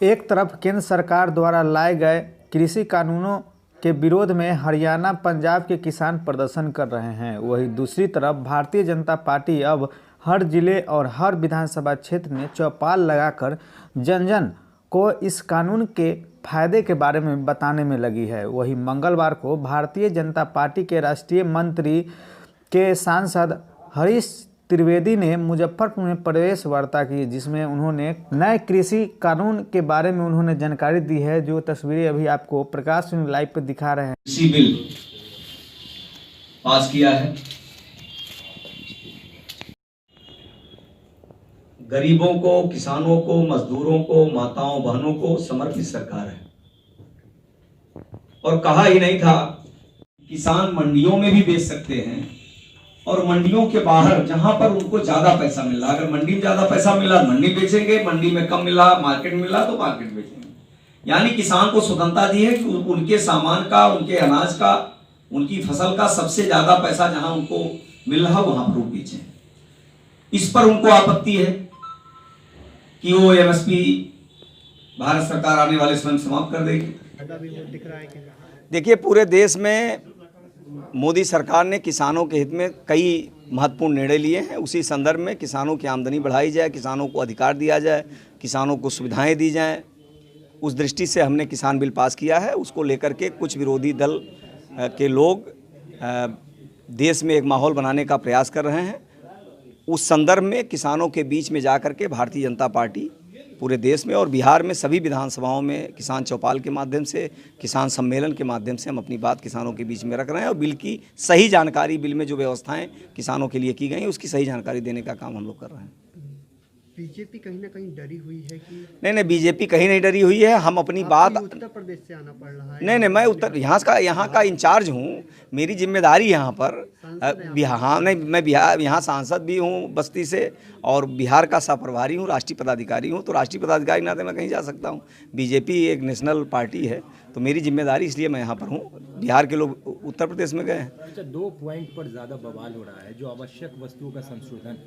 एक तरफ केंद्र सरकार द्वारा लाए गए कृषि कानूनों के विरोध में हरियाणा पंजाब के किसान प्रदर्शन कर रहे हैं, वहीं दूसरी तरफ भारतीय जनता पार्टी अब हर जिले और हर विधानसभा क्षेत्र में चौपाल लगाकर जन जन को इस कानून के फायदे के बारे में बताने में लगी है। वहीं मंगलवार को भारतीय जनता पार्टी के राष्ट्रीय मंत्री के सांसद हरीश त्रिवेदी ने मुजफ्फरपुर में प्रेस वार्ता की, जिसमें उन्होंने नए कृषि कानून के बारे में उन्होंने जानकारी दी है। जो तस्वीरें अभी आपको प्रकाश लाइव पर दिखा रहे हैं। कृषि बिल पास किया है। गरीबों को, किसानों को, मजदूरों को, माताओं बहनों को समर्पित सरकार है। और कहा ही नहीं था किसान मंडियों में भी बेच सकते हैं और मंडियों के बाहर जहां पर उनको ज्यादा पैसा मिला, अगर मंडी में ज्यादा पैसा मिला मंडी बेचेंगे, मंडी में कम मिला मार्केट मिला तो मार्केट बेचेंगे। यानी किसान को स्वतंत्रता दी है कि उनके सामान का, उनके अनाज का, उनकी फसल का सबसे ज्यादा पैसा जहां उनको मिल रहा वहां पर वो बेचें। इस पर उनको आपत्ति है कि वो एमएसपी भारत सरकार आने वाले समय समाप्त कर देगी। देखिए, पूरे देश में मोदी सरकार ने किसानों के हित में कई महत्वपूर्ण निर्णय लिए हैं। उसी संदर्भ में किसानों की आमदनी बढ़ाई जाए, किसानों को अधिकार दिया जाए, किसानों को सुविधाएं दी जाएं, उस दृष्टि से हमने किसान बिल पास किया है। उसको लेकर के कुछ विरोधी दल के लोग देश में एक माहौल बनाने का प्रयास कर रहे हैं। उस संदर्भ में किसानों के बीच में जाकर के भारतीय जनता पार्टी पूरे देश में और बिहार में सभी विधानसभाओं में किसान चौपाल के माध्यम से, किसान सम्मेलन के माध्यम से हम अपनी बात किसानों के बीच में रख रहे हैं और बिल की सही जानकारी, बिल में जो व्यवस्थाएं किसानों के लिए की गई हैं उसकी सही जानकारी देने का काम हम लोग कर रहे हैं। बीजेपी कहीं ना कहीं डरी हुई है कि नहीं, बीजेपी कहीं नहीं डरी हुई है। हम अपनी बात, उत्तर प्रदेश से आना पड़ रहा है। नहीं, मैं यहाँ का इंचार्ज हूँ। मेरी जिम्मेदारी यहाँ पर हाँ, नहीं, मैं बिहार यहाँ सांसद भी हूँ बस्ती से और बिहार का सह प्रभारी हूँ, राष्ट्रीय पदाधिकारी हूँ। तो राष्ट्रीय पदाधिकारी नाते मैं कहीं जा सकता हूँ। बीजेपी एक नेशनल पार्टी है तो मेरी जिम्मेदारी, इसलिए मैं यहाँ पर हूँ। बिहार के लोग उत्तर प्रदेश में गए हैं। अच्छा, 2 पॉइंट पर ज़्यादा बवाल हो रहा है। जो आवश्यक वस्तुओं का संशोधन,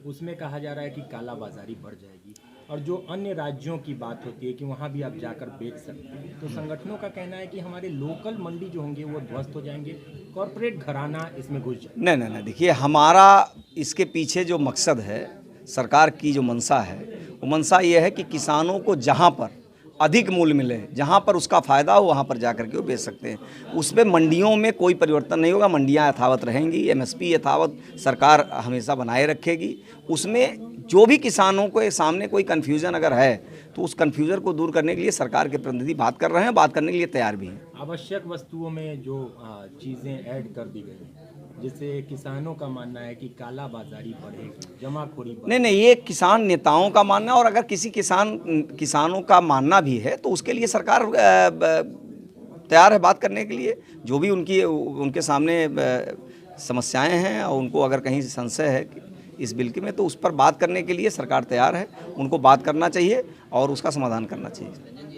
उसमें कहा जा रहा है कि कालाबाजारी बढ़ जाएगी, और जो अन्य राज्यों की बात होती है कि वहाँ भी आप जाकर बेच सकते हैं, तो संगठनों का कहना है कि हमारे लोकल मंडी जो होंगे वो ध्वस्त हो जाएंगे, कॉरपोरेट घराना इसमें घुस जाए। नहीं, देखिए, हमारा इसके पीछे जो मकसद है, सरकार की जो मंशा है, वो मंशा ये है कि किसानों को जहाँ पर अधिक मूल्य मिले, जहाँ पर उसका फ़ायदा हो वहाँ पर जाकर के वो बेच सकते हैं। उसमें मंडियों में कोई परिवर्तन नहीं होगा, मंडियाँ यथावत रहेंगी, एमएसपी यथावत सरकार हमेशा बनाए रखेगी। उसमें जो भी किसानों के सामने कोई कन्फ्यूज़न अगर है तो उस कन्फ्यूज़न को दूर करने के लिए सरकार के प्रतिनिधि बात कर रहे हैं, बात करने के लिए तैयार भी हैं। आवश्यक वस्तुओं में जो चीज़ें ऐड कर दी गई हैं, जिससे किसानों का मानना है कि कालाबाजारी बढ़ेगी, जमाखोरी बढ़ेगी। नहीं, ये किसान नेताओं का मानना है, और अगर किसी किसानों का मानना भी है तो उसके लिए सरकार तैयार है बात करने के लिए। जो भी उनके सामने समस्याएं हैं और उनको अगर कहीं संशय है इस बिल के में, तो उस पर बात करने के लिए सरकार तैयार है। उनको बात करना चाहिए और उसका समाधान करना चाहिए।